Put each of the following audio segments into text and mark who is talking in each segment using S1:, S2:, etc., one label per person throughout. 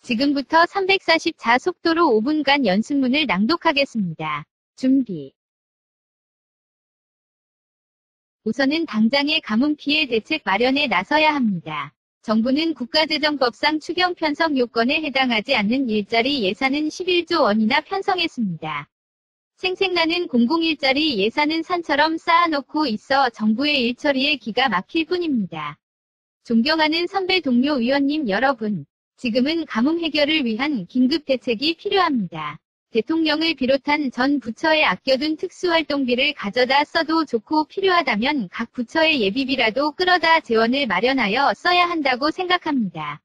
S1: 지금부터 344 속도로 5분간 연습문을 낭독하겠습니다. 준비. 우선은 당장의 가뭄 피해 대책 마련에 나서야 합니다. 정부는 국가재정법상 추경 편성 요건에 해당하지 않는 일자리 예산은 11조 원이나 편성했습니다. 생생나는 공공일자리 예산은 산처럼 쌓아놓고 있어 정부의 일처리에 기가 막힐 뿐입니다. 존경하는 선배 동료 위원님 여러분, 지금은 가뭄 해결을 위한 긴급 대책이 필요합니다. 대통령을 비롯한 전 부처에 아껴둔 특수활동비를 가져다 써도 좋고 필요하다면 각 부처의 예비비라도 끌어다 재원을 마련하여 써야 한다고 생각합니다.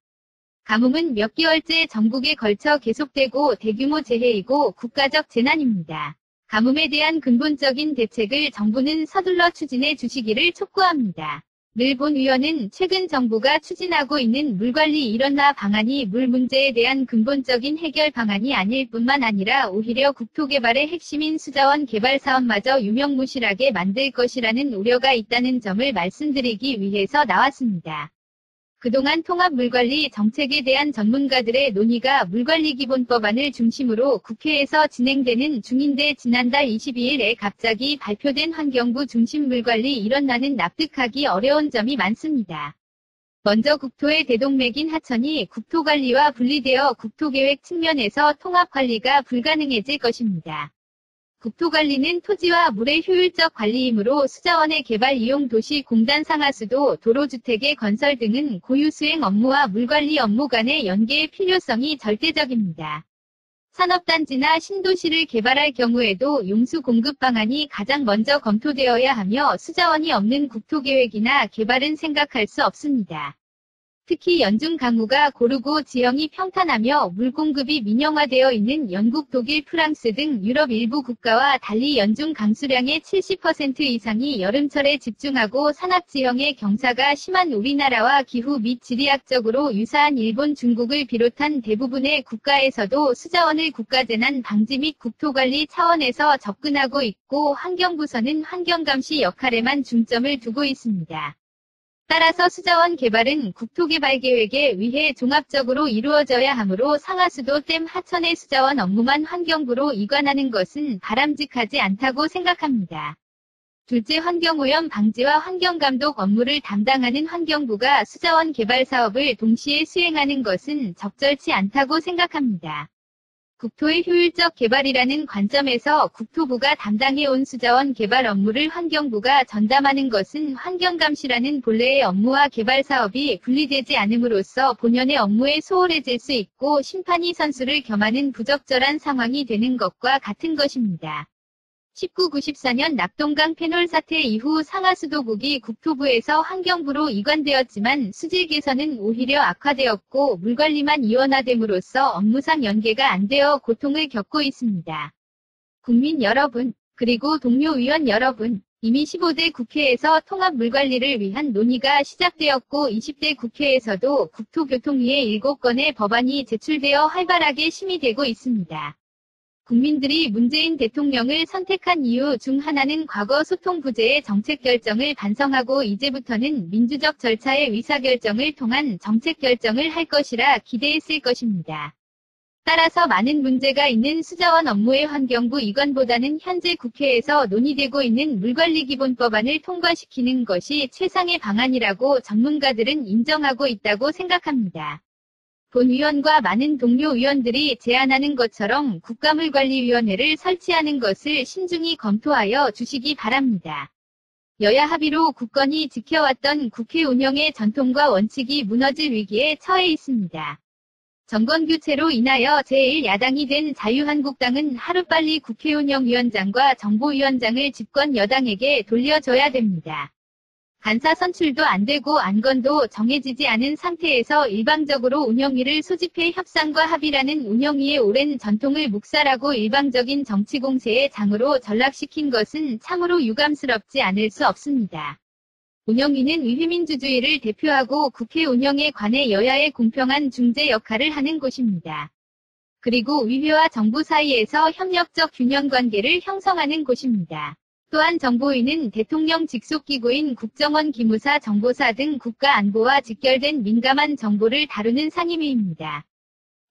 S1: 가뭄은 몇 개월째 전국에 걸쳐 계속되고 대규모 재해이고 국가적 재난입니다. 가뭄에 대한 근본적인 대책을 정부는 서둘러 추진해 주시기를 촉구합니다. 늘 본 의원은 최근 정부가 추진하고 있는 물관리 일원화 방안이 물 문제에 대한 근본적인 해결 방안이 아닐 뿐만 아니라 오히려 국토개발의 핵심인 수자원 개발 사업마저 유명무실하게 만들 것이라는 우려가 있다는 점을 말씀드리기 위해서 나왔습니다. 그동안 통합물관리 정책에 대한 전문가들의 논의가 물관리기본법안을 중심으로 국회에서 진행되는 중인데 지난달 22일에 갑자기 발표된 환경부 중심 물관리 일원화는 납득하기 어려운 점이 많습니다. 먼저 국토의 대동맥인 하천이 국토관리와 분리되어 국토계획 측면에서 통합관리가 불가능해질 것입니다. 국토관리는 토지와 물의 효율적 관리이므로 수자원의 개발 이용 도시공단 상하수도 도로주택의 건설 등은 고유수행 업무와 물관리 업무 간의 연계의 필요성이 절대적입니다. 산업단지나 신도시를 개발할 경우에도 용수 공급 방안이 가장 먼저 검토되어야 하며 수자원이 없는 국토계획이나 개발은 생각할 수 없습니다. 특히 연중 강우가 고르고 지형이 평탄하며 물 공급이 민영화되어 있는 영국, 독일, 프랑스 등 유럽 일부 국가와 달리 연중 강수량의 70% 이상이 여름철에 집중하고 산악지형의 경사가 심한 우리나라와 기후 및 지리학적으로 유사한 일본, 중국을 비롯한 대부분의 국가에서도 수자원을 국가재난 방지 및 국토관리 차원에서 접근하고 있고 환경부서는 환경감시 역할에만 중점을 두고 있습니다. 따라서 수자원 개발은 국토개발계획에 의해 종합적으로 이루어져야 하므로 상하수도 댐 하천의 수자원 업무만 환경부로 이관하는 것은 바람직하지 않다고 생각합니다. 둘째, 환경오염 방지와 환경감독 업무를 담당하는 환경부가 수자원 개발 사업을 동시에 수행하는 것은 적절치 않다고 생각합니다. 국토의 효율적 개발이라는 관점에서 국토부가 담당해온 수자원 개발 업무를 환경부가 전담하는 것은 환경감시라는 본래의 업무와 개발 사업이 분리되지 않음으로써 본연의 업무에 소홀해질 수 있고 심판이 선수를 겸하는 부적절한 상황이 되는 것과 같은 것입니다. 1994년 낙동강 패널 사태 이후 상하수도국이 국토부에서 환경부로 이관되었지만 수질 개선은 오히려 악화되었고 물관리만 이원화됨으로써 업무상 연계가 안 되어 고통을 겪고 있습니다. 국민 여러분, 그리고 동료 의원 여러분, 이미 15대 국회에서 통합 물관리를 위한 논의가 시작되었고 20대 국회에서도 국토교통위에 7건의 법안이 제출되어 활발하게 심의되고 있습니다. 국민들이 문재인 대통령을 선택한 이유 중 하나는 과거 소통 부재의 정책 결정을 반성하고 이제부터는 민주적 절차의 의사결정을 통한 정책 결정을 할 것이라 기대했을 것입니다. 따라서 많은 문제가 있는 수자원 업무의 환경부 이관보다는 현재 국회에서 논의되고 있는 물관리기본법안을 통과시키는 것이 최상의 방안이라고 전문가들은 인정하고 있다고 생각합니다. 본 의원과 많은 동료 의원들이 제안하는 것처럼 국가물관리위원회를 설치하는 것을 신중히 검토하여 주시기 바랍니다. 여야 합의로 굳건히 지켜왔던 국회 운영의 전통과 원칙이 무너질 위기에 처해 있습니다. 정권교체로 인하여 제1야당이 된 자유한국당은 하루빨리 국회운영위원장과 정보위원장을 집권 여당에게 돌려줘야 됩니다. 간사 선출도 안 되고 안건도 정해지지 않은 상태에서 일방적으로 운영위를 소집해 협상과 합의라는 운영위의 오랜 전통을 묵살하고 일방적인 정치 공세의 장으로 전락시킨 것은 참으로 유감스럽지 않을 수 없습니다. 운영위는 의회민주주의를 대표하고 국회 운영에 관해 여야의 공평한 중재 역할을 하는 곳입니다. 그리고 의회와 정부 사이에서 협력적 균형관계를 형성하는 곳입니다. 또한 정보위는 대통령 직속기구인 국정원 기무사 정보사 등 국가안보와 직결된 민감한 정보를 다루는 상임위입니다.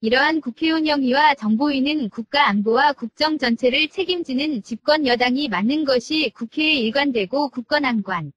S1: 이러한 국회 운영위와 정보위는 국가 안보와 국정 전체를 책임지는 집권 여당이 맡는 것이 국회에 일관되고 굳건한 관.